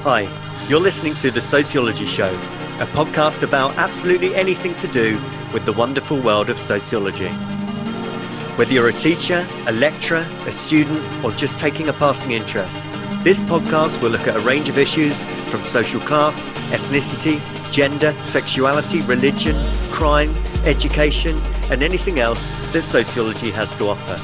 Hi, you're listening to The Sociology Show, a podcast about absolutely anything to do with the wonderful world of sociology. Whether you're a teacher, a lecturer, a student, or just taking a passing interest, this podcast will look at a range of issues from social class, ethnicity, gender, sexuality, religion, crime, education, and anything else that sociology has to offer.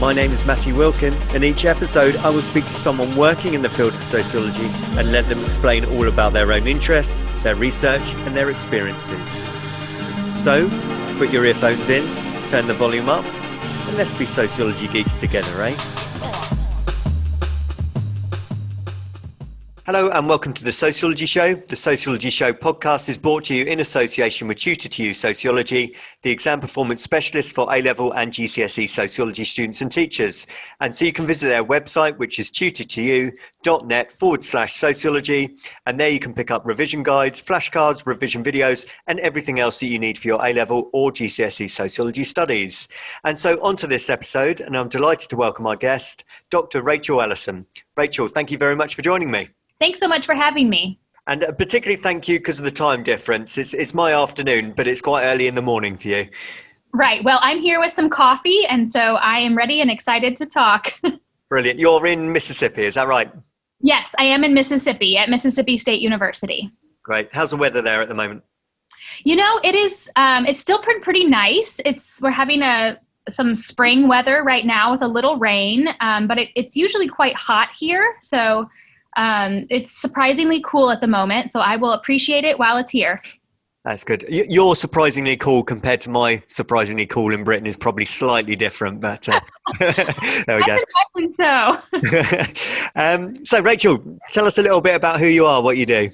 My name is Matthew Wilkin, and each episode I will speak to someone working in the field of sociology and let them explain all about their own interests, their research, and their experiences. So, put your earphones in, turn the volume up, and let's be sociology geeks together, eh? Hello and welcome to The Sociology Show. The Sociology Show podcast is brought to you in association with Tutor2U Sociology, the exam performance specialist for A-level and GCSE sociology students and teachers. And so you can visit their website, which is tutor2u.net/sociology. And there you can pick up revision guides, flashcards, revision videos, and everything else that you need for your A-level or GCSE sociology studies. And so on to this episode, and I'm delighted to welcome our guest, Dr Rachel Allison. Rachel, thank you very much for joining me. Thanks so much for having me. And particularly thank you because of the time difference. It's my afternoon, but it's quite early in the morning for you. Right. Well, I'm here with some coffee, and so I am ready and excited to talk. Brilliant. You're in Mississippi, is that right? Yes, I am in Mississippi at Mississippi State University. Great. How's the weather there at the moment? You know, it is. It's still pretty nice. We're having some spring weather right now with a little rain, but it's usually quite hot here. So it's surprisingly cool at the moment, so I will appreciate it while it's here. That's good. Your surprisingly cool compared to my surprisingly cool in Britain is probably slightly different, but there we go. So Rachel, tell us a little bit about who you are, what you do.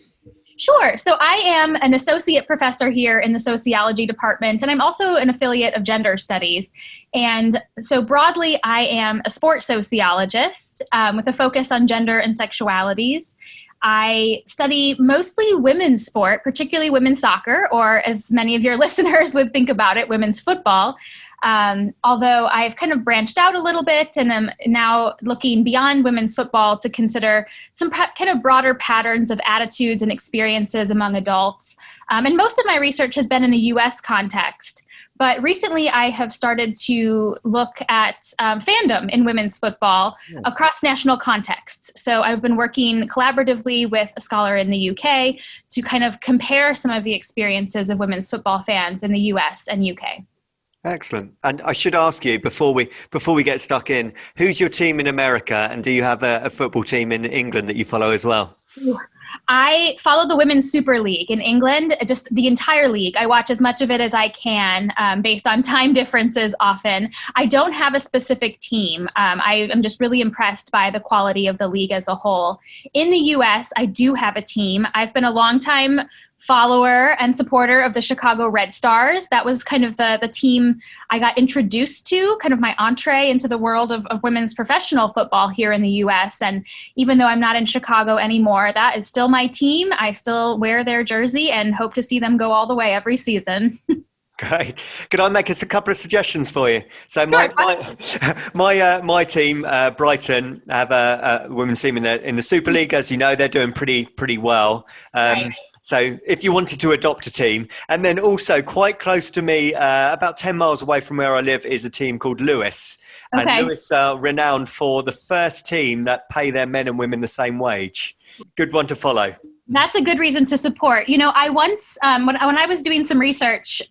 Sure. So I am an associate professor here in the sociology department, and I'm also an affiliate of gender studies. And so broadly, I am a sports sociologist with a focus on gender and sexualities. I study mostly women's sport, particularly women's soccer, or as many of your listeners would think about it, women's football. Although I've kind of branched out a little bit and am now looking beyond women's football to consider some kind of broader patterns of attitudes and experiences among adults. And most of my research has been in the U.S. context. But recently I have started to look at fandom in women's football across national contexts. So I've been working collaboratively with a scholar in the UK to kind of compare some of the experiences of women's football fans in the US and UK. Excellent. And I should ask you before we get stuck in, who's your team in America, and do you have a football team in England that you follow as well? I follow the Women's Super League in England, just the entire league. I watch as much of it as I can based on time differences often. I don't have a specific team. I am just really impressed by the quality of the league as a whole. In the US, I do have a team. I've been a longtime follower and supporter of the Chicago Red Stars. That was kind of the team I got introduced to, kind of my entree into the world of women's professional football here in the US. And even though I'm not in Chicago anymore, that is still my team. I still wear their jersey and hope to see them go all the way every season. Great. Could I make us a couple of suggestions for you? So my team, Brighton, have a women's team in the Super League. As you know, they're doing pretty well. Right. So if you wanted to adopt a team, and then also quite close to me, about 10 miles away from where I live, is a team called Lewis. Okay. And Lewis are renowned for the first team that pay their men and women the same wage. Good one to follow. That's a good reason to support. You know, I once, when I was doing some research,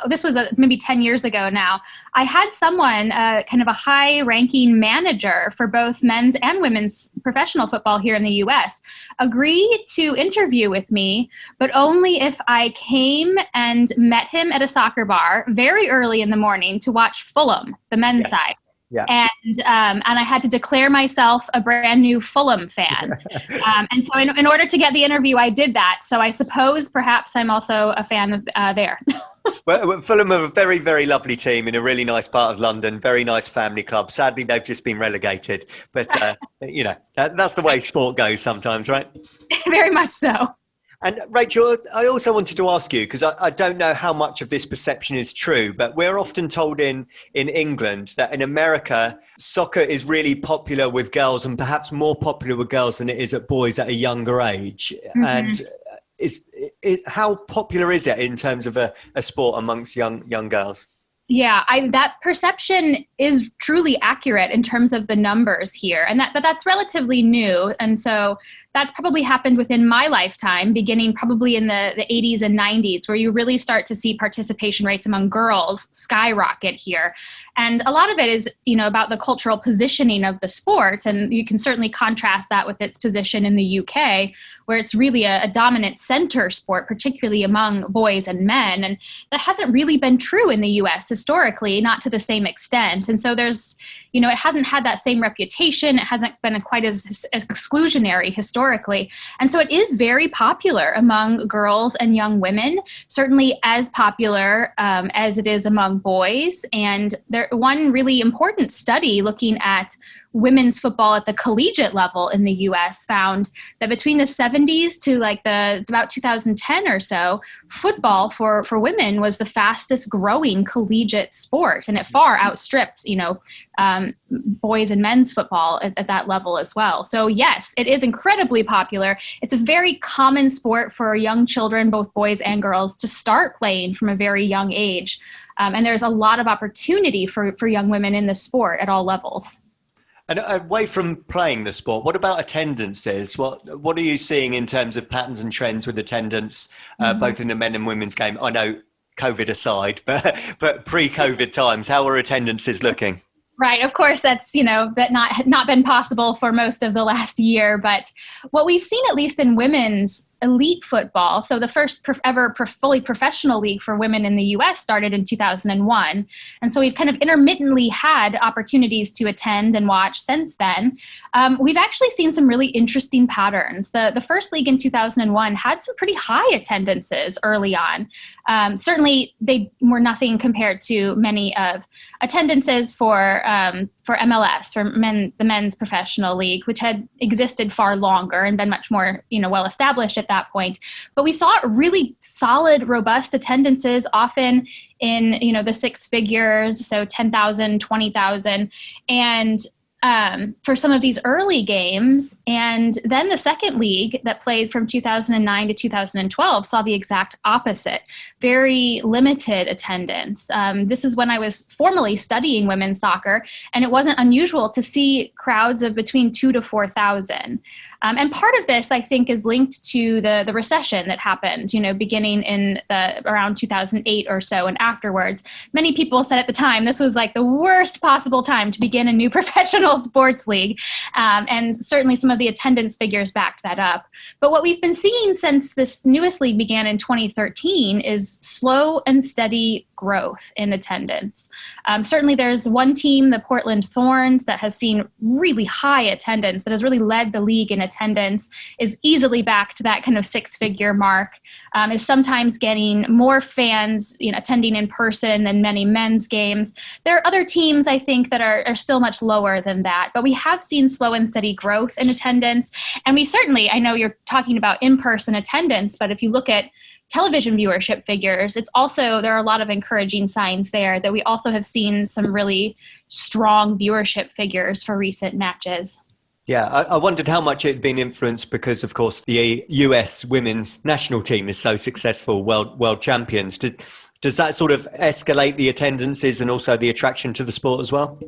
this was maybe 10 years ago now, I had someone, kind of a high-ranking manager for both men's and women's professional football here in the U.S., agree to interview with me, but only if I came and met him at a soccer bar very early in the morning to watch Fulham, the men's side. Yeah. And I had to declare myself a brand new Fulham fan. And so in order to get the interview, I did that. So I suppose perhaps I'm also a fan of there. Well, Fulham are a very, very lovely team in a really nice part of London, very nice family club. Sadly, they've just been relegated. But, you know, that's the way sport goes sometimes, right? Very much so. And Rachel, I also wanted to ask you, because I don't know how much of this perception is true, but we're often told in England that in America, soccer is really popular with girls and perhaps more popular with girls than it is at boys at a younger age. Mm-hmm. And how popular is it in terms of a sport amongst young girls? Yeah, that perception is truly accurate in terms of the numbers here, and but that's relatively new. And so that's probably happened within my lifetime, beginning probably in the 80s and 90s, where you really start to see participation rates among girls skyrocket here. And a lot of it is, about the cultural positioning of the sport, and you can certainly contrast that with its position in the UK, where it's really a dominant center sport, particularly among boys and men. And that hasn't really been true in the US historically, not to the same extent. And so there's, it hasn't had that same reputation. It hasn't been quite as exclusionary historically. And so it is very popular among girls and young women, certainly as popular as it is among boys. And one really important study looking at women's football at the collegiate level in the US found that between the 70s to about 2010 or so, football for women was the fastest growing collegiate sport, and it far outstripped, boys and men's football at that level as well. So yes, it is incredibly popular. It's a very common sport for young children, both boys and girls, to start playing from a very young age. And there's a lot of opportunity for young women in the sport at all levels. And away from playing the sport, what about attendances? What are you seeing in terms of patterns and trends with attendance, both in the men and women's game? I know COVID aside, but pre-COVID times, how are attendances looking? Right. Of course, that's, that not been possible for most of the last year. But what we've seen, at least in women's elite football, so the first ever fully professional league for women in the U.S. started in 2001. And so we've kind of intermittently had opportunities to attend and watch since then. We've actually seen some really interesting patterns. The first league in 2001 had some pretty high attendances early on. Certainly, they were nothing compared to many of attendances for MLS, for the men's professional league, which had existed far longer and been much more, well established at that point. But we saw really solid, robust attendances, often in, the six figures, so 10,000, 20,000. And for some of these early games. And then the second league that played from 2009 to 2012 saw the exact opposite, very limited attendance. This is when I was formally studying women's soccer, and it wasn't unusual to see crowds of between 2,000 to 4,000. And part of this, I think, is linked to the recession that happened, beginning in around 2008 or so and afterwards. Many people said at the time this was like the worst possible time to begin a new professional sports league. And certainly some of the attendance figures backed that up. But what we've been seeing since this newest league began in 2013 is slow and steady growth in attendance. Certainly there's one team, the Portland Thorns, that has seen really high attendance, that has really led the league in attendance, is easily back to that kind of six-figure mark, is sometimes getting more fans attending in person than many men's games. There are other teams, I think, that are still much lower than that, but we have seen slow and steady growth in attendance. And we certainly, I know you're talking about in-person attendance, but if you look at television viewership figures, there are a lot of encouraging signs there that we also have seen some really strong viewership figures for recent matches. Yeah, I wondered how much it had been influenced because, of course, the US women's national team is so successful, world champions. Does that sort of escalate the attendances and also the attraction to the sport as well?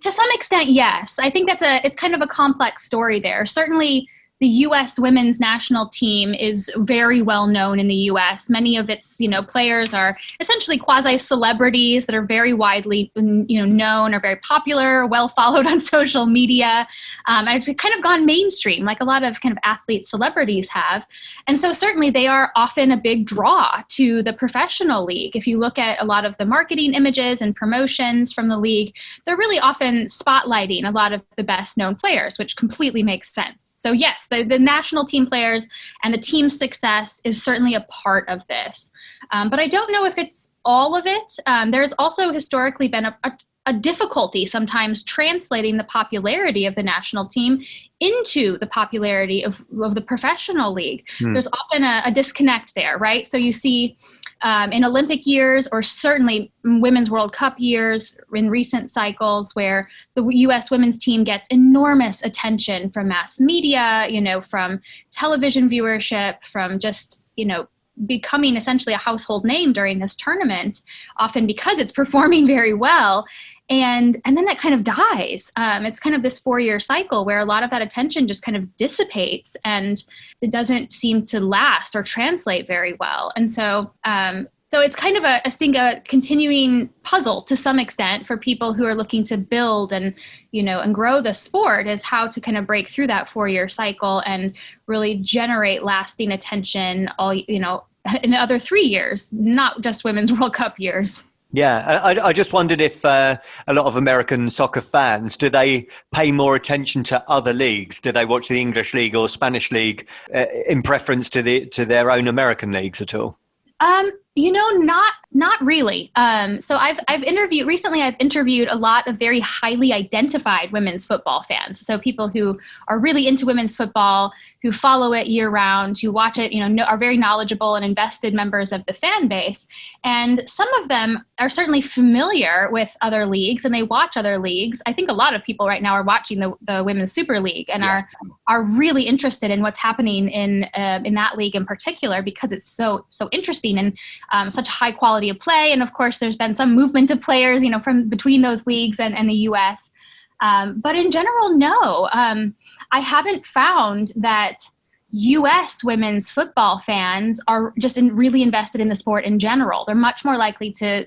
To some extent, yes. I think it's kind of a complex story there. Certainly, the U.S. women's national team is very well known in the U.S. Many of its, players are essentially quasi-celebrities that are very widely, known or very popular, well followed on social media. It's kind of gone mainstream, like a lot of kind of athlete celebrities have. And so certainly they are often a big draw to the professional league. If you look at a lot of the marketing images and promotions from the league, they're really often spotlighting a lot of the best known players, which completely makes sense. So yes, the national team players and the team's success is certainly a part of this. But I don't know if it's all of it. There's also historically been a difficulty sometimes translating the popularity of the national team into the popularity of the professional league. There's often a disconnect there, right? So you see in Olympic years, or certainly Women's World Cup years in recent cycles, where the U.S. women's team gets enormous attention from mass media, from television viewership, from just, becoming essentially a household name during this tournament, often because it's performing very well. And then that kind of dies. It's kind of this 4-year cycle where a lot of that attention just kind of dissipates and it doesn't seem to last or translate very well. And so it's kind of a continuing puzzle to some extent for people who are looking to build and grow the sport, is how to kind of break through that 4-year cycle and really generate lasting attention in the other 3 years, not just Women's World Cup years. Yeah, I just wondered if a lot of American soccer fans, do they pay more attention to other leagues? Do they watch the English league or Spanish league in preference to their own American leagues at all? Not really. So I've interviewed a lot of very highly identified women's football fans. So people who are really into women's football, who follow it year round, who watch it, are very knowledgeable and invested members of the fan base. And some of them are certainly familiar with other leagues and they watch other leagues. I think a lot of people right now are watching the Women's Super League and are really interested in what's happening in that league in particular, because it's so interesting and such high quality of play. And of course, there's been some movement of players, from between those leagues and the U.S. But in general, no. I haven't found that U.S. women's football fans are just really invested in the sport in general. They're much more likely to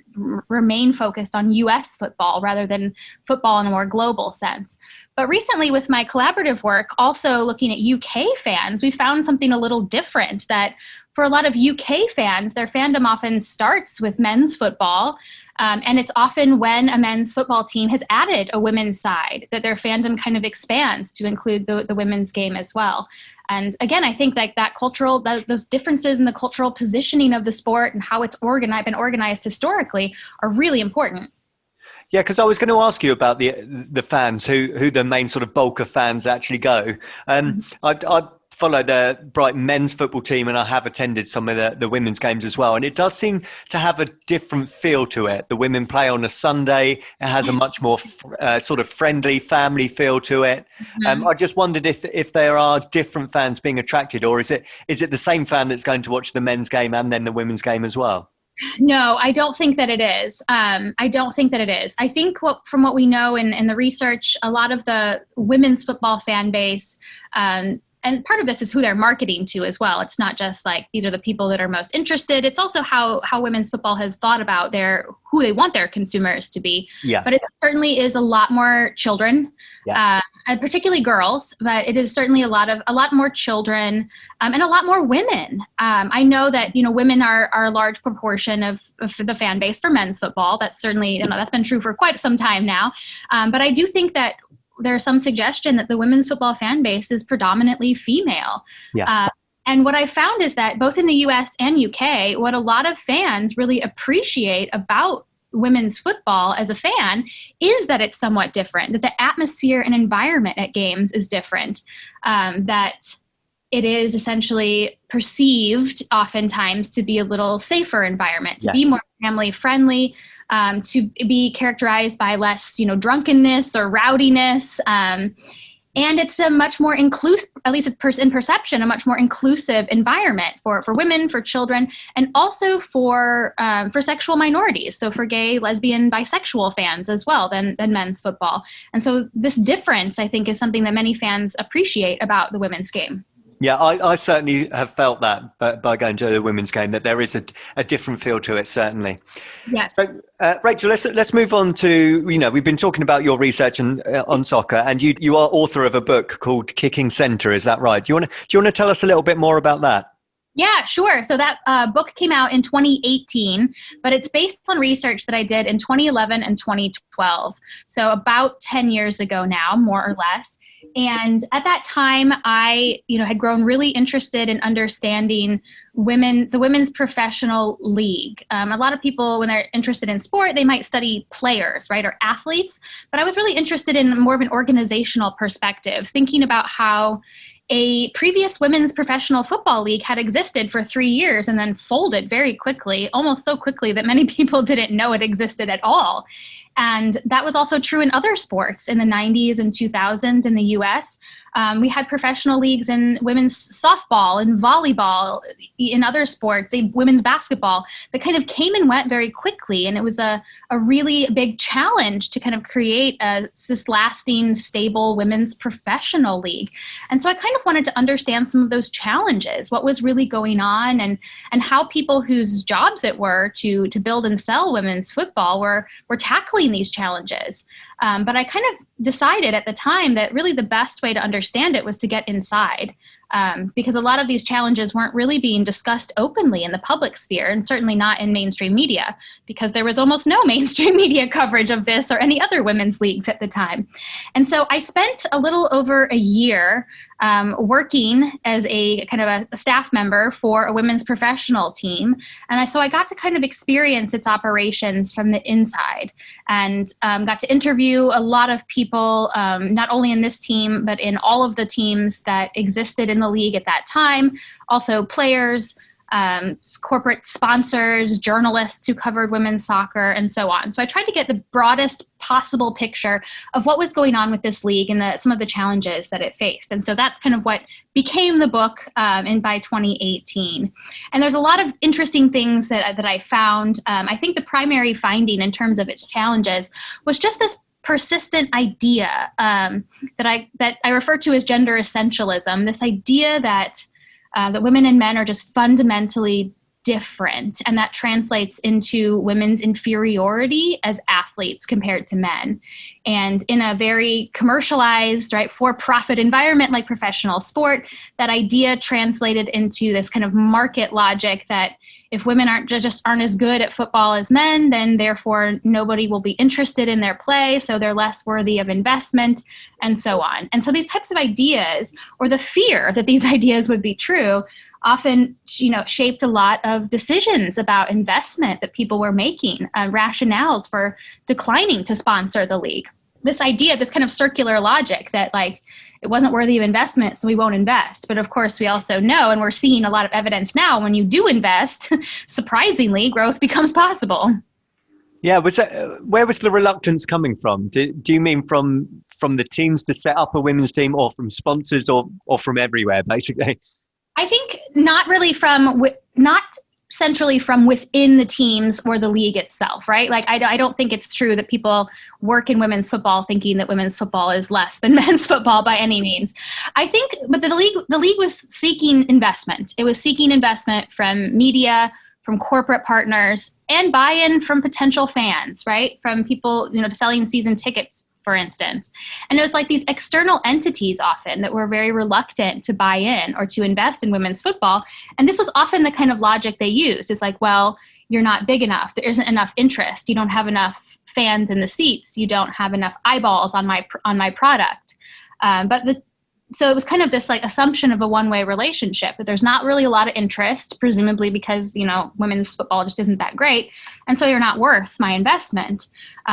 remain focused on U.S. football rather than football in a more global sense. But recently with my collaborative work, also looking at UK fans, we found something a little different, that for a lot of UK fans, their fandom often starts with men's football. And it's often when a men's football team has added a women's side that their fandom kind of expands to include the women's game as well. And again, I think those differences in the cultural positioning of the sport and how it's been organized historically are really important. Yeah, because I was going to ask you about the fans, who the main sort of bulk of fans actually go. I follow the Brighton men's football team and I have attended some of the women's games as well. And it does seem to have a different feel to it. The women play on a Sunday. It has a much more sort of friendly family feel to it. I just wondered if there are different fans being attracted, or is it the same fan that's going to watch the men's game and then the women's game as well? No, I don't think that it is. I think from what we know in the research, a lot of the women's football fan base, and part of this is who they're marketing to as well. It's not just like these are the people that are most interested. It's also how women's football has thought about who they want their consumers to be. Yeah. But it certainly is a lot more children, and particularly girls. But it is certainly a lot more children and a lot more women. I know that women are a large proportion of the fan base for men's football. That's certainly that's been true for quite some time now. But I do think that there's some suggestion that the women's football fan base is predominantly female. And what I found is that both in the US and UK, what a lot of fans really appreciate about women's football as a fan is that it's somewhat different, that the atmosphere and environment at games is different, that it is essentially perceived oftentimes to be a little safer environment, to be more family friendly, to be characterized by less, drunkenness or rowdiness. And it's a much more inclusive, at least in perception, a much more inclusive environment for women, for children, and also for sexual minorities. So for gay, lesbian, bisexual fans as well than men's football. And so this difference, I think, is something that many fans appreciate about the women's game. Yeah, I certainly have felt that by going to the women's game, that there is a different feel to it, certainly. Yes. So, Rachel, let's move on to, we've been talking about your research on soccer, and you are author of a book called Kicking Centre, is that right? Do you want to tell us a little bit more about that? Yeah, sure. So that book came out in 2018, but it's based on research that I did in 2011 and 2012. So about 10 years ago now, more or less. And at that time, I, had grown really interested in understanding the women's professional league. A lot of people, when they're interested in sport, they might study players, right, or athletes. But I was really interested in more of an organizational perspective, thinking about how a previous women's professional football league had existed for 3 years and then folded very quickly, almost so quickly that many people didn't know it existed at all. And that was also true in other sports in the 90s and 2000s in the US. We had professional leagues in women's softball and volleyball, in other sports, women's basketball, that kind of came and went very quickly. And it was a really big challenge to kind of create this lasting, stable women's professional league. And so I kind of wanted to understand some of those challenges, what was really going on, and how people whose jobs it were to build and sell women's football were tackling these challenges. But I kind of decided at the time that really the best way to understand it was to get inside, because a lot of these challenges weren't really being discussed openly in the public sphere, and certainly not in mainstream media, because there was almost no mainstream media coverage of this or any other women's leagues at the time. And so I spent a little over a year working as a kind of a staff member for a women's professional team. And so I got to kind of experience its operations from the inside, and got to interview a lot of people, not only in this team, but in all of the teams that existed in the league at that time, also players, corporate sponsors, journalists who covered women's soccer, and so on. So I tried to get the broadest possible picture of what was going on with this league and some of the challenges that it faced. And so that's kind of what became the book by 2018. And there's a lot of interesting things that I found. I think the primary finding in terms of its challenges was just this persistent idea that I refer to as gender essentialism, this idea that women and men are just fundamentally different, and that translates into women's inferiority as athletes compared to men. And in a very commercialized, right, for-profit environment like professional sport, that idea translated into this kind of market logic that if women aren't as good at football as men, then therefore nobody will be interested in their play, so they're less worthy of investment, and so on. And so these types of ideas, or the fear that these ideas would be true, often shaped a lot of decisions about investment that people were making, rationales for declining to sponsor the league. This idea, this kind of circular logic that it wasn't worthy of investment, so we won't invest. But of course, we also know, and we're seeing a lot of evidence now, when you do invest, surprisingly, growth becomes possible. Yeah, where was the reluctance coming from? Do you mean from the teams to set up a women's team, or from sponsors, or from everywhere, basically? I think not centrally from within the teams or the league itself, right? I don't think it's true that people work in women's football thinking that women's football is less than men's football by any means. I think, but the league was seeking investment. It was seeking investment from media, from corporate partners, and buy-in from potential fans, right? From people, selling season tickets, for instance. And it was like these external entities often that were very reluctant to buy in or to invest in women's football. And this was often the kind of logic they used. It's like, well, you're not big enough. There isn't enough interest. You don't have enough fans in the seats. You don't have enough eyeballs on my product. So it was kind of this assumption of a one-way relationship, that there's not really a lot of interest, presumably because, women's football just isn't that great. And so you're not worth my investment,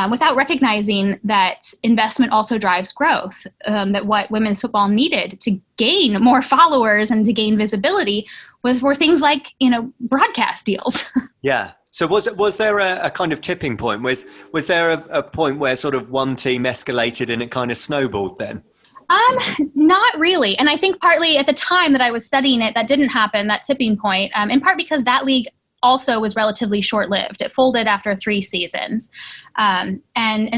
without recognizing that investment also drives growth, that what women's football needed to gain more followers and to gain visibility were things like, broadcast deals. Yeah. So was there a kind of tipping point? Was there a point where sort of one team escalated and it kind of snowballed then? Not really. And I think partly at the time that I was studying it, that didn't happen, that tipping point, in part because that league also was relatively short-lived. It folded after 3 seasons. And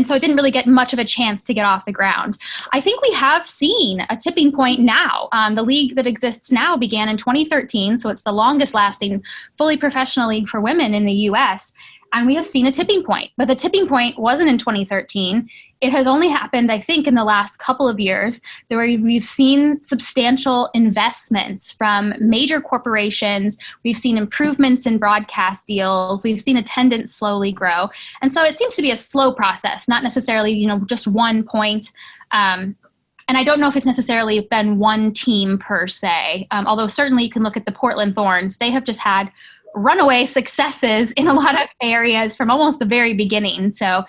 so it didn't really get much of a chance to get off the ground. I think we have seen a tipping point now. The league that exists now began in 2013, so it's the longest lasting fully professional league for women in the US. And we have seen a tipping point, but the tipping point wasn't in 2013. It has only happened, I think, in the last couple of years, where we've seen substantial investments from major corporations. We've seen improvements in broadcast deals. We've seen attendance slowly grow. And so it seems to be a slow process, not necessarily, just one point. And I don't know if it's necessarily been one team per se, although certainly you can look at the Portland Thorns. They have just had runaway successes in a lot of areas from almost the very beginning. So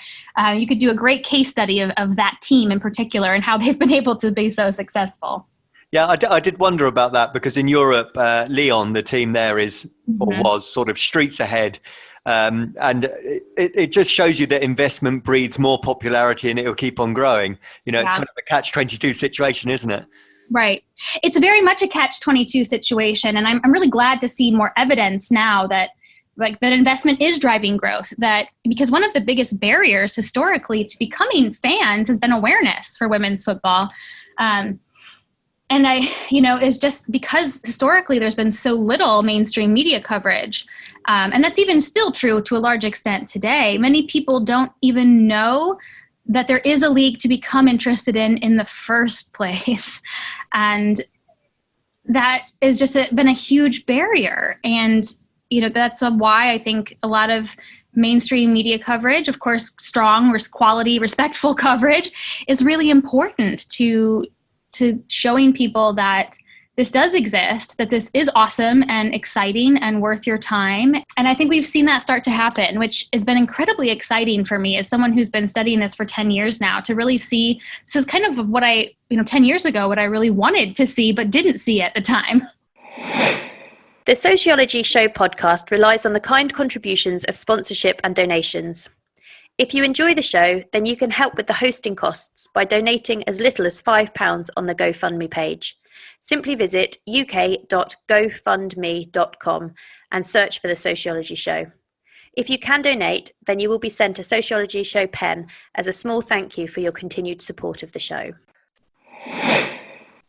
you could do a great case study of that team in particular and how they've been able to be so successful. Yeah, I did wonder about that because in Europe, Lyon, the team there is or was sort of streets ahead. And it just shows you that investment breeds more popularity and it will keep on growing. It's kind of a catch-22 situation, isn't it? Right. It's very much a catch-22 situation. And I'm really glad to see more evidence now that that investment is driving growth, because one of the biggest barriers historically to becoming fans has been awareness for women's football. And is just because historically there's been so little mainstream media coverage. And that's even still true to a large extent today. Many people don't even know that there is a league to become interested in the first place. And that is just been a huge barrier. And, that's why I think a lot of mainstream media coverage, of course, strong, quality, respectful coverage is really important to showing people that this does exist, that this is awesome and exciting and worth your time. And I think we've seen that start to happen, which has been incredibly exciting for me as someone who's been studying this for 10 years now, to really see this is kind of what 10 years ago, what I really wanted to see, but didn't see at the time. The Sociology Show podcast relies on the kind contributions of sponsorship and donations. If you enjoy the show, then you can help with the hosting costs by donating as little as £5 on the GoFundMe page. Simply visit uk.gofundme.com and search for The Sociology Show. If you can donate, then you will be sent a Sociology Show pen as a small thank you for your continued support of the show.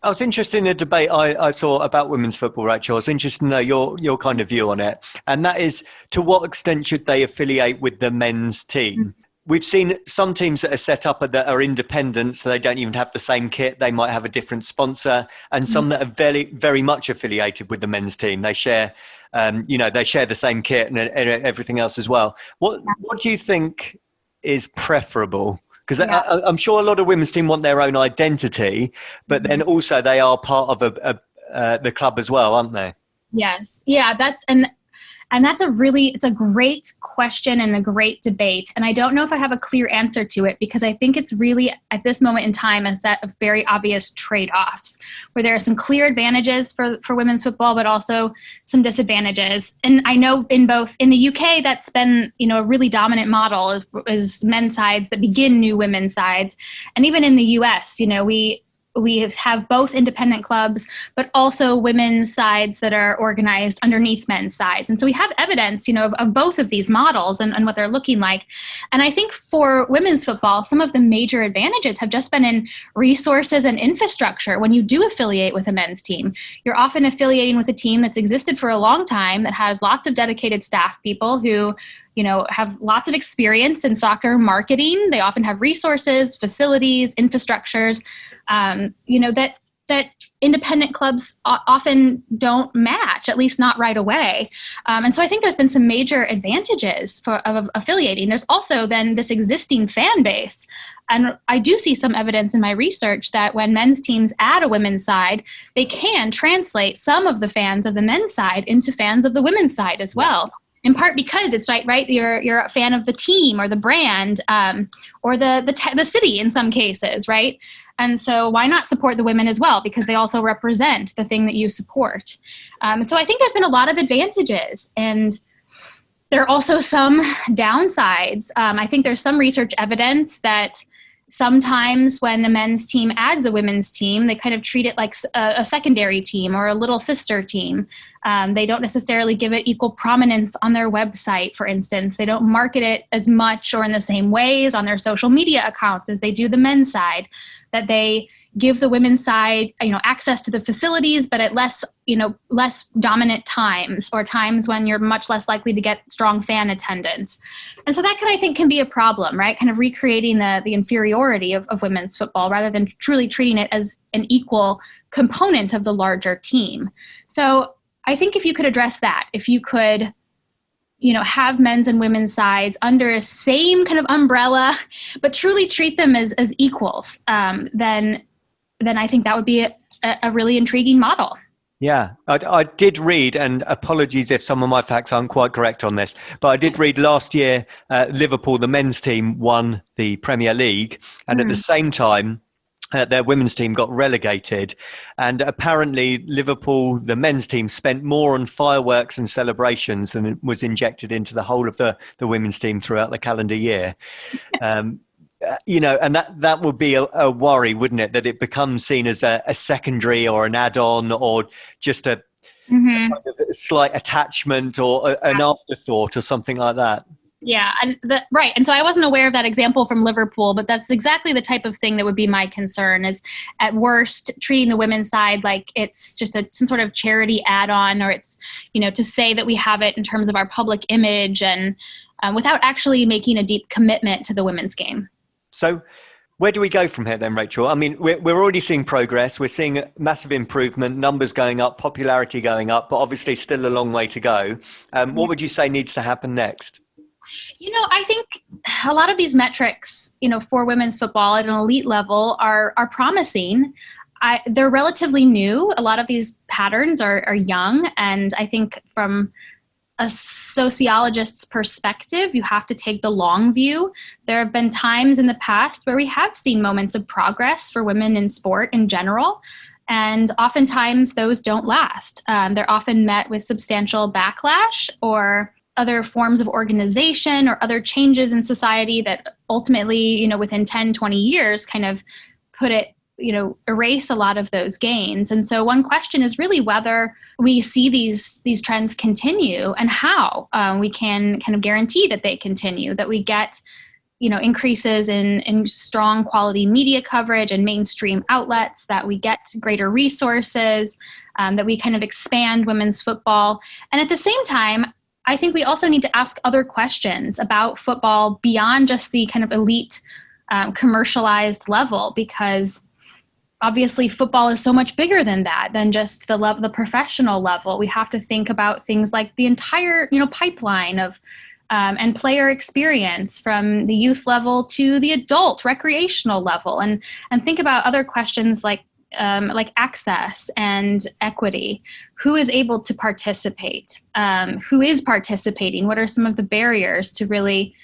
I was interested in a debate I saw about women's football, Rachel. I was interested to know your kind of view on it. And that is, to what extent should they affiliate with the men's team? We've seen some teams that are set up that are independent, so they don't even have the same kit. They might have a different sponsor, and some that are very, very much affiliated with the men's team. They share, they share the same kit and everything else as well. What do you think is preferable? Because I'm sure a lot of women's team want their own identity, but then also they are part of the club as well, aren't they? Yes. Yeah, and that's it's a great question and a great debate. And I don't know if I have a clear answer to it, because I think it's really, at this moment in time, a set of very obvious trade-offs where there are some clear advantages for women's football, but also some disadvantages. And I know in the UK, that's been, a really dominant model is men's sides that begin new women's sides. And even in the US, we have both independent clubs, but also women's sides that are organized underneath men's sides. And so we have evidence, of both of these models and what they're looking like. And I think for women's football, some of the major advantages have just been in resources and infrastructure. When you do affiliate with a men's team, you're often affiliating with a team that's existed for a long time, that has lots of dedicated staff people who have lots of experience in soccer marketing. They often have resources, facilities, infrastructures, that independent clubs often don't match, at least not right away. And so I think there's been some major advantages of affiliating. There's also then this existing fan base. And I do see some evidence in my research that when men's teams add a women's side, they can translate some of the fans of the men's side into fans of the women's side as well. In part because it's right. You're a fan of the team or the brand, or the city in some cases, right? And so why not support the women as well? Because they also represent the thing that you support. So I think there's been a lot of advantages, and there are also some downsides. I think there's some research evidence that sometimes when a men's team adds a women's team, they kind of treat it like a secondary team or a little sister team. They don't necessarily give it equal prominence on their website, for instance. They don't market it as much or in the same ways on their social media accounts as they do the men's side. That they give the women's side, access to the facilities, but at less dominant times, or times when you're much less likely to get strong fan attendance. And so that I think can be a problem, right? Kind of recreating the inferiority of women's football rather than truly treating it as an equal component of the larger team. So I think if you could address that, if you could, have men's and women's sides under a same kind of umbrella, but truly treat them as equals, then I think that would be a really intriguing model. Yeah, I did read, and apologies if some of my facts aren't quite correct on this, but I did read last year, Liverpool, the men's team, won the Premier League, and at the same time, their women's team got relegated, and apparently Liverpool, the men's team, spent more on fireworks and celebrations than was injected into the whole of the women's team throughout the calendar year. And that would be a worry, wouldn't it? That it becomes seen as a secondary or an add-on, or just a slight attachment or an afterthought or something like that. Yeah, right. And so I wasn't aware of that example from Liverpool, but that's exactly the type of thing that would be my concern, is at worst treating the women's side like it's just some sort of charity add-on, or it's, to say that we have it in terms of our public image, and without actually making a deep commitment to the women's game. So where do we go from here then, Rachel? I mean, we're already seeing progress. We're seeing massive improvement, numbers going up, popularity going up, but obviously still a long way to go. What would you say needs to happen next? I think a lot of these metrics, for women's football at an elite level are promising. They're relatively new. A lot of these patterns are young. And I think from a sociologist's perspective, you have to take the long view. There have been times in the past where we have seen moments of progress for women in sport in general. And oftentimes those don't last. They're often met with substantial backlash, or other forms of organization, or other changes in society that ultimately, within 10, 20 years kind of erase a lot of those gains. And so one question is really whether we see these trends continue, and how we can kind of guarantee that they continue, that we get, increases in strong quality media coverage and mainstream outlets, that we get greater resources, that we kind of expand women's football. And at the same time, I think we also need to ask other questions about football beyond just the kind of elite commercialized level, because obviously football is so much bigger than that, than just the professional level. We have to think about things like the entire, pipeline of and player experience from the youth level to the adult recreational level, and think about other questions like access and equity. Who is able to participate? Who is participating? What are some of the barriers to really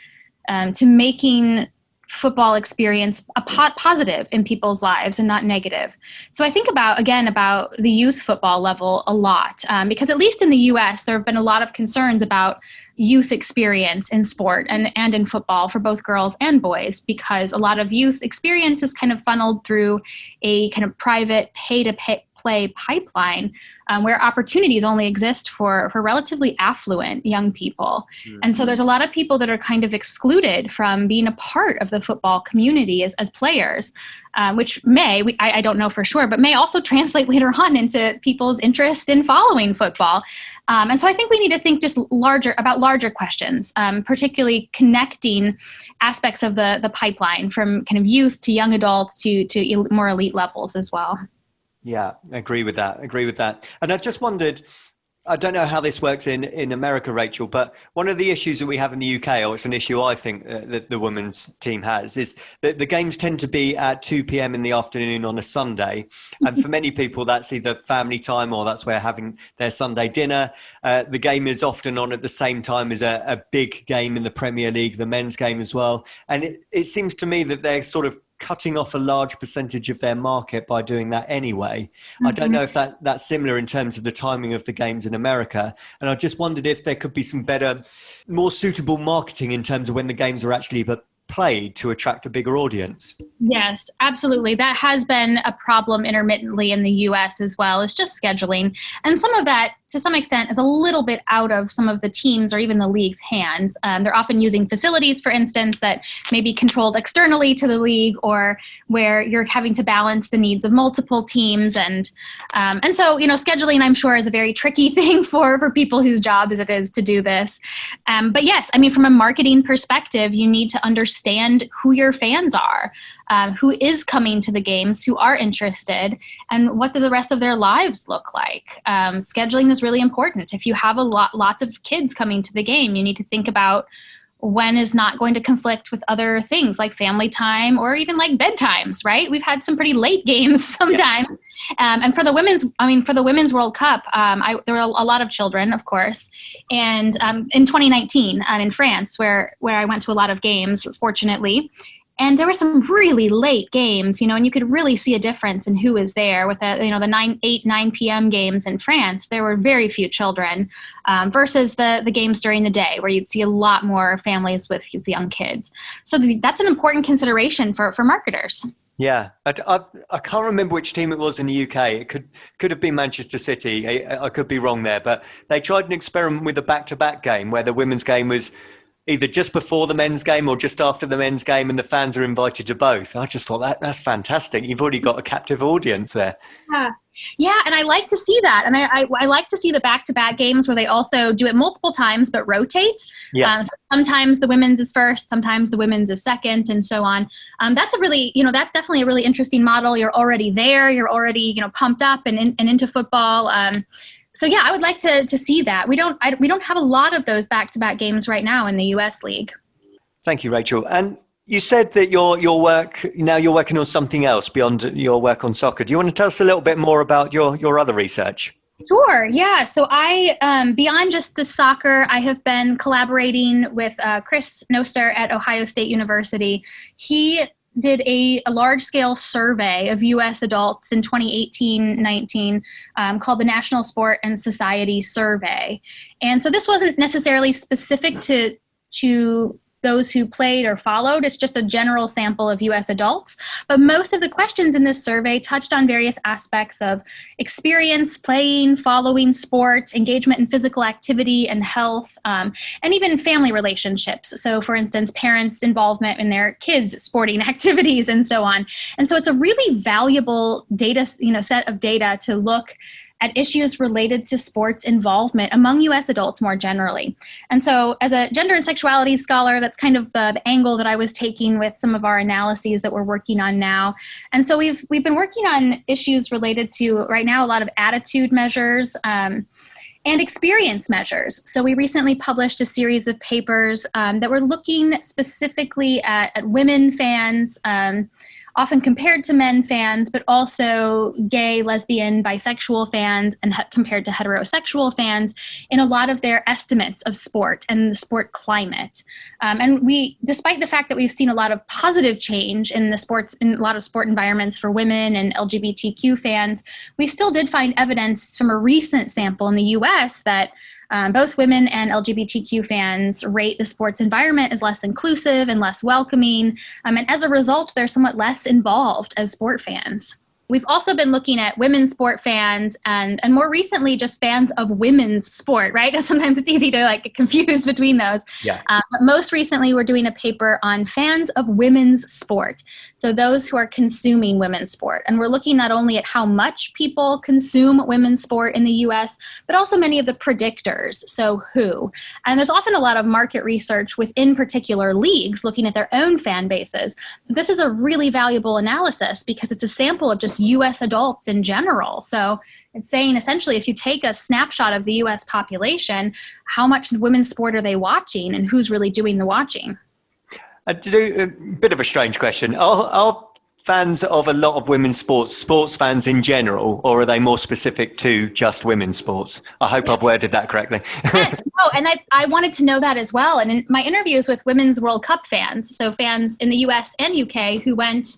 to making football experience a positive in people's lives and not negative? So I think about the youth football level a lot, because at least in the US, there have been a lot of concerns about youth experience in sport and in football for both girls and boys, because a lot of youth experience is kind of funneled through a kind of private pay-to-play pipeline, where opportunities only exist for relatively affluent young people. Mm-hmm. And so there's a lot of people that are kind of excluded from being a part of the football community as players, which I don't know for sure, but may also translate later on into people's interest in following football. And so I think we need to think just about larger questions, particularly connecting aspects of the pipeline from kind of youth to young adults to more elite levels as well. Yeah, agree with that. And I just wondered, I don't know how this works in America, Rachel, but one of the issues that we have in the UK, or it's an issue I think that the women's team has, is that the games tend to be at 2 p.m. in the afternoon on a Sunday. And for many people, that's either family time or that's where having their Sunday dinner. The game is often on at the same time as a big game in the Premier League, the men's game as well. And it seems to me that they're sort of cutting off a large percentage of their market by doing that anyway. Mm-hmm. I don't know if that's similar in terms of the timing of the games in America. And I just wondered if there could be some better, more suitable marketing in terms of when the games are actually played to attract a bigger audience. Yes, absolutely. That has been a problem intermittently in the US as well. It's just scheduling. And some of that, to some extent is a little bit out of some of the teams or even the league's hands. They're often using facilities, for instance, that may be controlled externally to the league, or where you're having to balance the needs of multiple teams. And so, scheduling, I'm sure, is a very tricky thing for people whose job it is to do this. But yes, I mean, from a marketing perspective, you need to understand who your fans are, who is coming to the games, who are interested, and what do the rest of their lives look like. Scheduling is really important. If you have lots of kids coming to the game, you need to think about when is not going to conflict with other things like family time or even like bedtimes, right? We've had some pretty late games sometimes. Yes. And for the Women's World Cup, there were a lot of children, of course. And in 2019 in France, where I went to a lot of games, fortunately, and there were some really late games, and you could really see a difference in who was there with the 9 p.m. games in France. There were very few children versus the games during the day, where you'd see a lot more families with young kids. So that's an important consideration for marketers. Yeah, I can't remember which team it was in the UK. It could have been Manchester City. I could be wrong there, but they tried an experiment with a back-to-back game where the women's game was either just before the men's game or just after the men's game, and the fans are invited to both. I just thought that's fantastic. You've already got a captive audience there. Yeah, and I like to see that. And I like to see the back-to-back games where they also do it multiple times but rotate. Yeah. So sometimes the women's is first, sometimes the women's is second, and so on. That's that's definitely a really interesting model. You're already there. You're already, pumped up and into football. So yeah, I would like to see that. We don't have a lot of those back-to-back games right now in the US League. Thank you, Rachel. And you said that your work now, you're working on something else beyond your work on soccer. Do you want to tell us a little bit more about your other research? Sure. Yeah. So I, beyond just the soccer, I have been collaborating with Chris Noster at Ohio State University. He did a large-scale survey of U.S. adults in 2018-19 called the National Sport and Society Survey. And so this wasn't necessarily specific to those who played or followed. It's just a general sample of U.S. adults. But most of the questions in this survey touched on various aspects of experience, playing, following sport, engagement in physical activity and health, and even family relationships. So, for instance, parents' involvement in their kids' sporting activities and so on. And so it's a really valuable data, set of data to look at issues related to sports involvement among U.S. adults more generally. And so as a gender and sexuality scholar, that's kind of the angle that I was taking with some of our analyses that we're working on now. And so we've been working on issues related to, right now, a lot of attitude measures and experience measures. So we recently published a series of papers that were looking specifically at women fans, often compared to men fans, but also gay, lesbian, bisexual fans, and compared to heterosexual fans in a lot of their estimates of sport and the sport climate. And despite the fact that we've seen a lot of positive change in a lot of sport environments for women and LGBTQ fans, we still did find evidence from a recent sample in the US that both women and LGBTQ fans rate the sports environment as less inclusive and less welcoming. And as a result, they're somewhat less involved as sport fans. We've also been looking at women's sport fans and more recently just fans of women's sport, right? Sometimes it's easy to get confused between those. Yeah. But most recently, we're doing a paper on fans of women's sport. So those who are consuming women's sport. And we're looking not only at how much people consume women's sport in the US, but also many of the predictors. So who? And there's often a lot of market research within particular leagues looking at their own fan bases. This is a really valuable analysis because it's a sample of just US adults in general. So it's saying essentially if you take a snapshot of the US population, how much women's sport are they watching and who's really doing the watching? A bit of a strange question. Are fans of a lot of women's sports fans in general, or are they more specific to just women's sports? I hope I've worded that correctly. Yes, and I wanted to know that as well. And in my interviews with Women's World Cup fans, so fans in the US and UK who went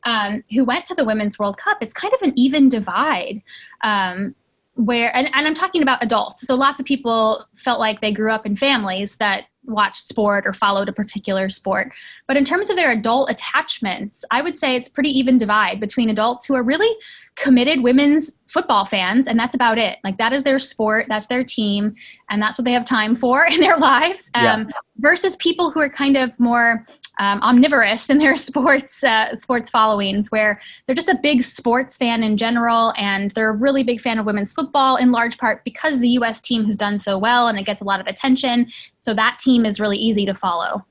to the Women's World Cup, it's kind of an even divide. And I'm talking about adults. So lots of people felt like they grew up in families that watched sport or followed a particular sport. But in terms of their adult attachments, I would say it's pretty even divide between adults who are really committed women's football fans, and that's about it. Like, that is their sport, that's their team, and that's what they have time for in their lives, versus people who are kind of more omnivorous in their sports followings, where they're just a big sports fan in general, and they're a really big fan of women's football, in large part because the U.S. team has done so well and it gets a lot of attention. So that team is really easy to follow.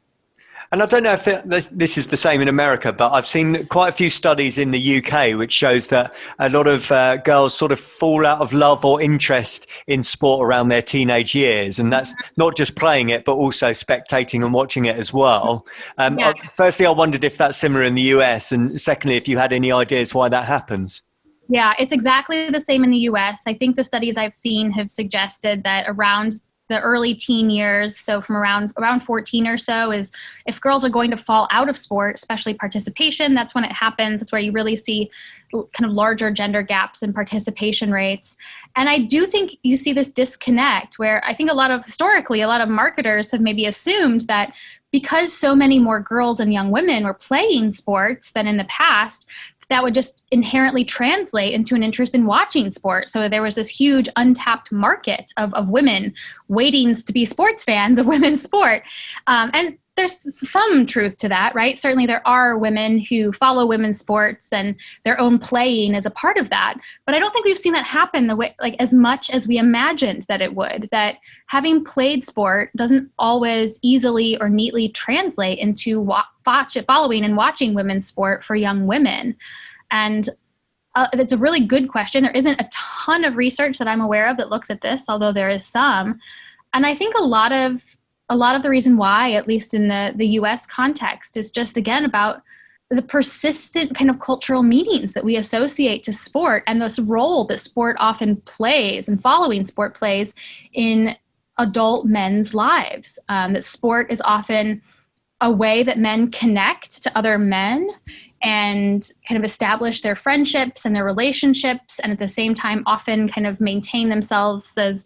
And I don't know if this is the same in America, but I've seen quite a few studies in the UK which shows that a lot of girls sort of fall out of love or interest in sport around their teenage years. And that's not just playing it, but also spectating and watching it as well. Firstly, I wondered if that's similar in the US. And secondly, if you had any ideas why that happens. Yeah, it's exactly the same in the US. I think the studies I've seen have suggested that around the early teen years, so from around 14 or so, is if girls are going to fall out of sport, especially participation, that's when it happens. That's where you really see kind of larger gender gaps in participation rates. And I do think you see this disconnect where I think historically, a lot of marketers have maybe assumed that because so many more girls and young women were playing sports than in the past, that would just inherently translate into an interest in watching sport. So there was this huge untapped market of women waiting to be sports fans of women's sport. And there's some truth to that, right? Certainly there are women who follow women's sports and their own playing is a part of that. But I don't think we've seen that happen the way, like, as much as we imagined that it would, that having played sport doesn't always easily or neatly translate into following and watching women's sport for young women. And it's a really good question. There isn't a ton of research that I'm aware of that looks at this, although there is some. And I think a lot of the reason why, at least in the US context, is just, again, about the persistent kind of cultural meanings that we associate to sport and this role that sport often plays and following sport plays in adult men's lives. That sport is often a way that men connect to other men and kind of establish their friendships and their relationships, and at the same time often kind of maintain themselves as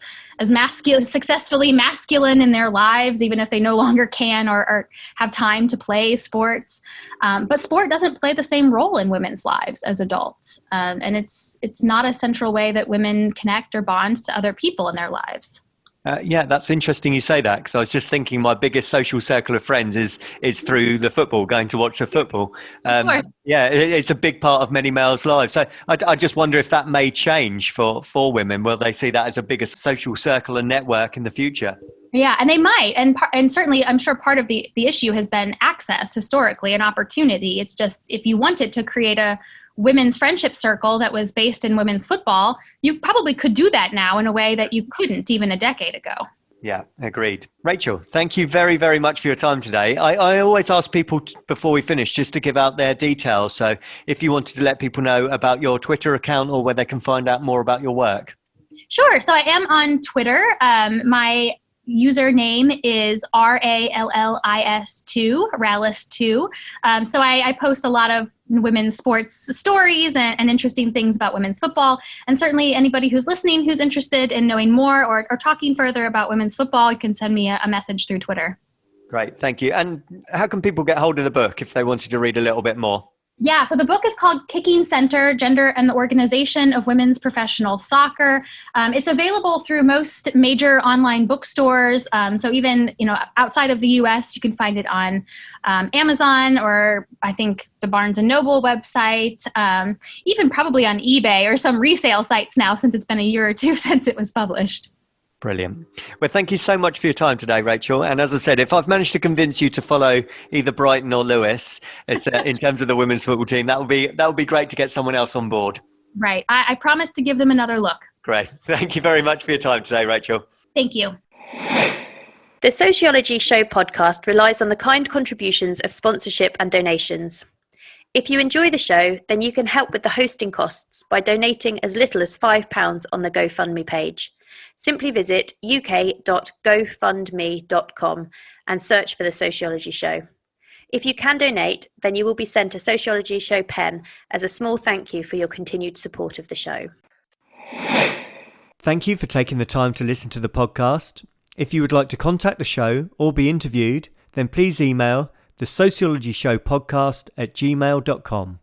successfully masculine in their lives, even if they no longer can or have time to play sports. But sport doesn't play the same role in women's lives as adults. And it's not a central way that women connect or bond to other people in their lives. That's interesting you say that, because I was just thinking my biggest social circle of friends is through the football, going to watch the football. It's a big part of many males' lives. So I just wonder if that may change for women. Will they see that as a bigger social circle and network in the future? Yeah, and they might. And certainly, I'm sure part of the issue has been access historically and opportunity. It's just, if you wanted to create a women's friendship circle that was based in women's football, you probably could do that now in a way that you couldn't even a decade ago. Yeah, agreed. Rachel, thank you very, very much for your time today. I always ask people before we finish just to give out their details. So if you wanted to let people know about your Twitter account or where they can find out more about your work. Sure. So I am on Twitter. My username is RALLIS2, Rallis2. So I post a lot of women's sports stories and interesting things about women's football. And certainly anybody who's listening who's interested in knowing more or talking further about women's football, you can send me a message through Twitter. Great. Thank you. And how can people get hold of the book if they wanted to read a little bit more? Yeah, so the book is called Kicking Center, Gender and the Organization of Women's Professional Soccer. It's available through most major online bookstores. So even, outside of the US, you can find it on Amazon, or I think the Barnes & Noble website, even probably on eBay or some resale sites now, since it's been a year or two since it was published. Brilliant. Well, thank you so much for your time today, Rachel. And as I said, if I've managed to convince you to follow either Brighton or Lewis, it's, in terms of the women's football team, that would be great to get someone else on board. Right. I promise to give them another look. Great. Thank you very much for your time today, Rachel. Thank you. The Sociology Show podcast relies on the kind contributions of sponsorship and donations. If you enjoy the show, then you can help with the hosting costs by donating as little as £5 on the GoFundMe page. Simply visit uk.gofundme.com and search for The Sociology Show. If you can donate, then you will be sent a Sociology Show pen as a small thank you for your continued support of the show. Thank you for taking the time to listen to the podcast. If you would like to contact the show or be interviewed, then please email the sociologyshowpodcast@gmail.com.